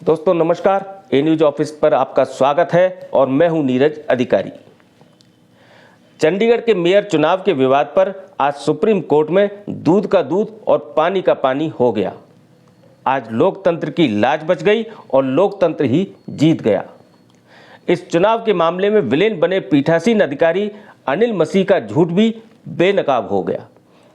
दोस्तों नमस्कार, ए news office पर आपका स्वागत है और मैं हूं नीरज अधिकारी। चंडीगढ़ के मेयर चुनाव के विवाद पर आज सुप्रीम कोर्ट में दूध का दूध और पानी का पानी हो गया। आज लोकतंत्र की लाज बच गई और लोकतंत्र ही जीत गया। इस चुनाव के मामले में विलेन बने पीठासीन अधिकारी अनिल मसीह का झूठ भी बेनकाब हो गया।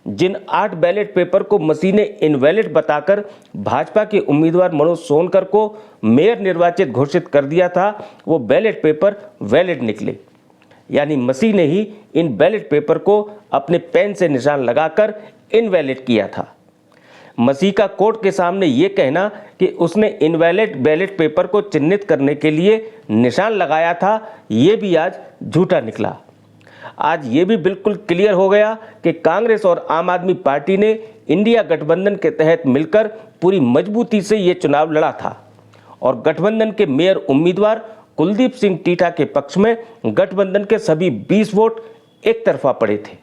जिन 8 बैलेट पेपर को मसीह ने इनवैलिड बताकर भाजपा के उम्मीदवार मनोज सोनकर को मेयर निर्वाचित घोषित कर दिया था, वो बैलेट पेपर वैलिड निकले। यानी मसीह ने ही इन बैलेट पेपर को अपने पेन से निशान लगाकर इनवैलिड किया था। मसीह का कोर्ट के सामने ये कहना कि उसने इनवैलिड बैलेट पेपर को चिन्हित करने के लिए निशान लगाया था, ये भी आज झूठा निकला। आज ये भी बिल्कुल क्लियर हो गया कि कांग्रेस और आम आदमी पार्टी ने इंडिया गठबंधन के तहत मिलकर पूरी मजबूती से ये चुनाव लड़ा था और गठबंधन के मेयर उम्मीदवार कुलदीप सिंह टीटा के पक्ष में गठबंधन के सभी 20 वोट एक तरफा पड़े थे।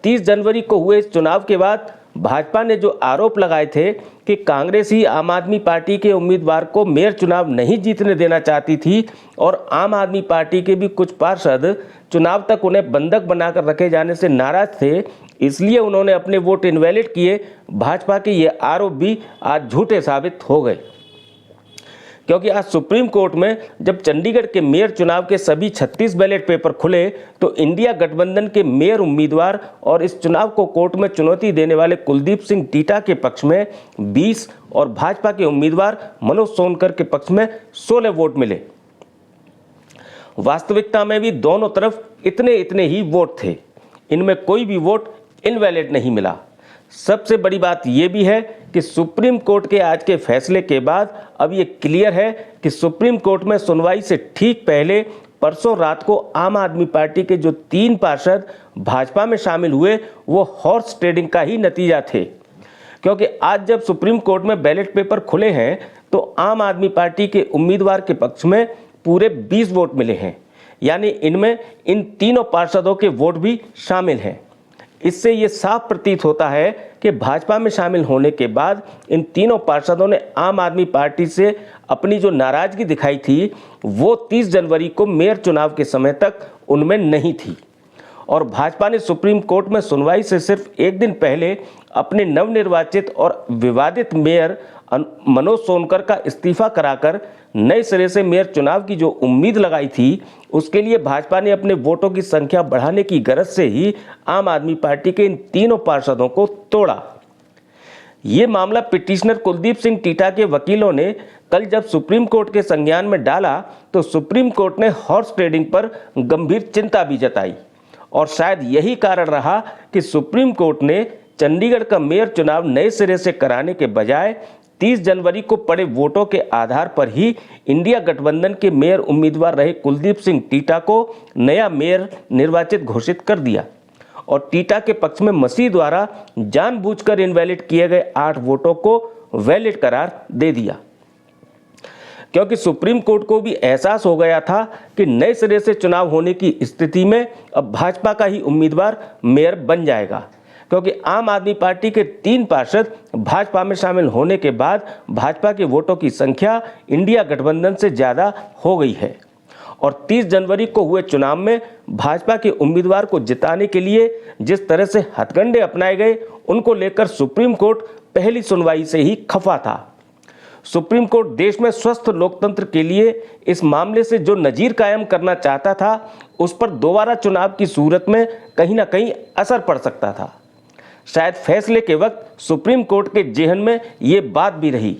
30 जनवरी को हुए इस चुनाव के बाद भाजपा ने जो आरोप लगाए थे कि कांग्रेस ही आम आदमी पार्टी के उम्मीदवार को मेयर चुनाव नहीं जीतने देना चाहती थी और आम आदमी पार्टी के भी कुछ पार्षद चुनाव तक उन्हें बंधक बनाकर रखे जाने से नाराज थे, इसलिए उन्होंने अपने वोट इनवैलिड किए। भाजपा के ये आरोप भी आज झूठे साबित हो गए, क्योंकि आज सुप्रीम कोर्ट में जब चंडीगढ़ के मेयर चुनाव के सभी 36 बैलेट पेपर खुले तो इंडिया गठबंधन के मेयर उम्मीदवार और इस चुनाव को कोर्ट में चुनौती देने वाले कुलदीप सिंह टीटा के पक्ष में 20 और भाजपा के उम्मीदवार मनोज सोनकर के पक्ष में 16 वोट मिले। वास्तविकता में भी दोनों तरफ इतने ही वोट थे, इनमें कोई भी वोट इनवैलिड नहीं मिला। सबसे बड़ी बात यह भी है कि सुप्रीम कोर्ट के आज के फैसले के बाद अब ये क्लियर है कि सुप्रीम कोर्ट में सुनवाई से ठीक पहले परसों रात को आम आदमी पार्टी के जो 3 पार्षद भाजपा में शामिल हुए वो हॉर्स ट्रेडिंग का ही नतीजा थे, क्योंकि आज जब सुप्रीम कोर्ट में बैलेट पेपर खुले हैं तो आम आदमी पार्टी के उम्मीदवार के पक्ष में पूरे 20 वोट मिले हैं। यानी इनमें इन तीनों पार्षदों के वोट भी शामिल हैं। इससे ये साफ प्रतीत होता है कि भाजपा में शामिल होने के बाद इन तीनों पार्षदों ने आम आदमी पार्टी से अपनी जो नाराजगी दिखाई थी वो 30 जनवरी को मेयर चुनाव के समय तक उनमें नहीं थी और भाजपा ने सुप्रीम कोर्ट में सुनवाई से सिर्फ एक दिन पहले अपने नवनिर्वाचित और विवादित मेयर मनोज सोनकर का इस्तीफा कराकर नए सिरे से मेयर चुनाव की जो उम्मीद लगाई थी उसके लिए भाजपा ने अपने वोटों की संख्या बढ़ाने की गरज से ही आम आदमी पार्टी के इन तीनों पार्षदों को तोड़ा। ये मामला पिटिशनर कुलदीप सिंह टीटा के वकीलों ने कल जब सुप्रीम कोर्ट के संज्ञान में डाला तो सुप्रीम कोर्ट ने हॉर्स ट्रेडिंग पर गंभीर चिंता भी जताई और शायद यही कारण रहा कि सुप्रीम कोर्ट ने चंडीगढ़ का मेयर चुनाव नए सिरे से कराने के बजाय 30 जनवरी को पड़े वोटों के आधार पर ही इंडिया गठबंधन के मेयर उम्मीदवार रहे कुलदीप सिंह टीटा को नया मेयर निर्वाचित घोषित कर दिया और टीटा के पक्ष में मसीह द्वारा जानबूझकर इनवैलिड किए गए 8 वोटों को वैलिड करार दे दिया, क्योंकि सुप्रीम कोर्ट को भी एहसास हो गया था कि नए सिरे से चुनाव होने की स्थिति में अब भाजपा का ही उम्मीदवार मेयर बन जाएगा, क्योंकि आम आदमी पार्टी के 3 पार्षद भाजपा में शामिल होने के बाद भाजपा के वोटों की संख्या इंडिया गठबंधन से ज़्यादा हो गई है और 30 जनवरी को हुए चुनाव में भाजपा के उम्मीदवार को जिताने के लिए जिस तरह से हथकंडे अपनाए गए उनको लेकर सुप्रीम कोर्ट पहली सुनवाई से ही खफा था। सुप्रीम कोर्ट देश में स्वस्थ लोकतंत्र के लिए इस मामले से जो नजीर कायम करना चाहता था उस पर दोबारा चुनाव की सूरत में कहीं ना कहीं असर पड़ सकता था। शायद फैसले के वक्त सुप्रीम कोर्ट के जेहन में ये बात भी रही।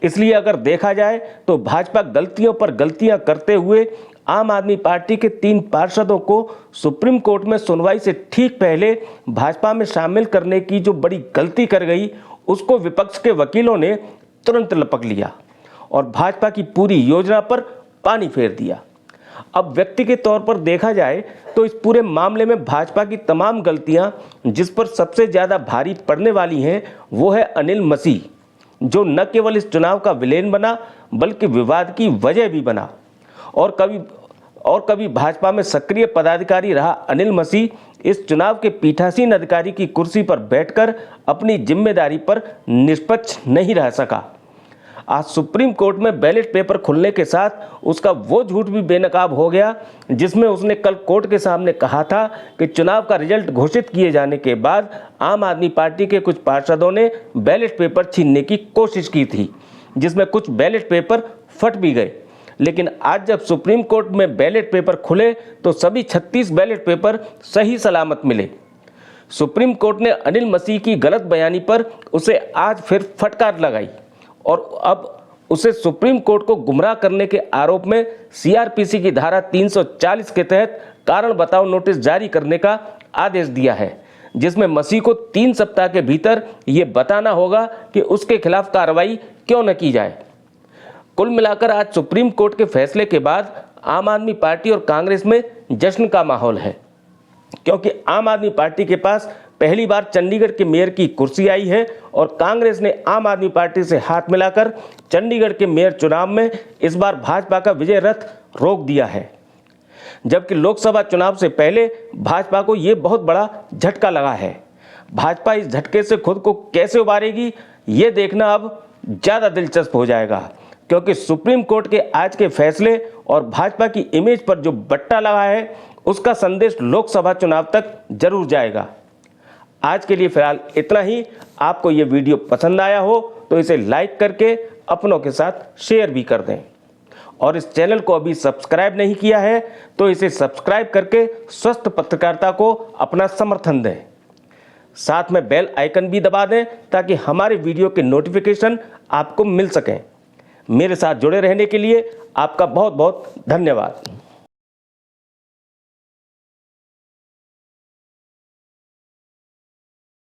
इसलिए अगर देखा जाए तो भाजपा गलतियों पर गलतियां करते हुए आम आदमी पार्टी के 3 पार्षदों को सुप्रीम कोर्ट में सुनवाई से ठीक पहले भाजपा में शामिल करने की जो बड़ी गलती कर गई उसको विपक्ष के वकीलों ने तुरंत लपक लिया और भाजपा की पूरी योजना पर पानी फेर दिया। अब व्यक्ति के तौर पर देखा जाए तो इस पूरे मामले में भाजपा की तमाम गलतियां जिस पर सबसे ज़्यादा भारी पड़ने वाली हैं वो है अनिल मसीह, जो न केवल इस चुनाव का विलेन बना बल्कि विवाद की वजह भी बना और कभी भाजपा में सक्रिय पदाधिकारी रहा अनिल मसीह इस चुनाव के पीठासीन अधिकारी की कुर्सी पर बैठकर अपनी जिम्मेदारी पर निष्पक्ष नहीं रह सका। आज सुप्रीम कोर्ट में बैलेट पेपर खुलने के साथ उसका वो झूठ भी बेनकाब हो गया जिसमें उसने कल कोर्ट के सामने कहा था कि चुनाव का रिजल्ट घोषित किए जाने के बाद आम आदमी पार्टी के कुछ पार्षदों ने बैलेट पेपर छीनने की कोशिश की थी, जिसमें कुछ बैलेट पेपर फट भी गए। लेकिन आज जब सुप्रीम कोर्ट में बैलेट पेपर खुले तो सभी 36 बैलेट पेपर सही सलामत मिले। सुप्रीम कोर्ट ने अनिल मसीह की गलत बयानी पर उसे आज फिर फटकार लगाई और अब उसे सुप्रीम कोर्ट को गुमराह करने के आरोप में सीआरपीसी की धारा 340 के तहत कारण बताओ नोटिस जारी करने का आदेश दिया है, जिसमें मसीह को 3 सप्ताह के भीतर ये बताना होगा कि उसके खिलाफ कार्रवाई क्यों न की जाए। कुल मिलाकर आज सुप्रीम कोर्ट के फैसले के बाद आम आदमी पार्टी और कांग्रेस में जश्न का माहौल है, क्योंकि आम आदमी पार्टी के पास पहली बार चंडीगढ़ के मेयर की कुर्सी आई है और कांग्रेस ने आम आदमी पार्टी से हाथ मिलाकर चंडीगढ़ के मेयर चुनाव में इस बार भाजपा का विजय रथ रोक दिया है। जबकि लोकसभा चुनाव से पहले भाजपा को ये बहुत बड़ा झटका लगा है। भाजपा इस झटके से खुद को कैसे उबारेगी, ये देखना अब ज़्यादा दिलचस्प हो जाएगा, क्योंकि सुप्रीम कोर्ट के आज के फैसले और भाजपा की इमेज पर जो बट्टा लगा है उसका संदेश लोकसभा चुनाव तक जरूर जाएगा। आज के लिए फिलहाल इतना ही। आपको ये वीडियो पसंद आया हो तो इसे लाइक करके अपनों के साथ शेयर भी कर दें और इस चैनल को अभी सब्सक्राइब नहीं किया है तो इसे सब्सक्राइब करके स्वस्थ पत्रकारिता को अपना समर्थन दें। साथ में बेल आइकन भी दबा दें ताकि हमारे वीडियो के नोटिफिकेशन आपको मिल सकें। मेरे साथ जुड़े रहने के लिए आपका बहुत बहुत धन्यवाद।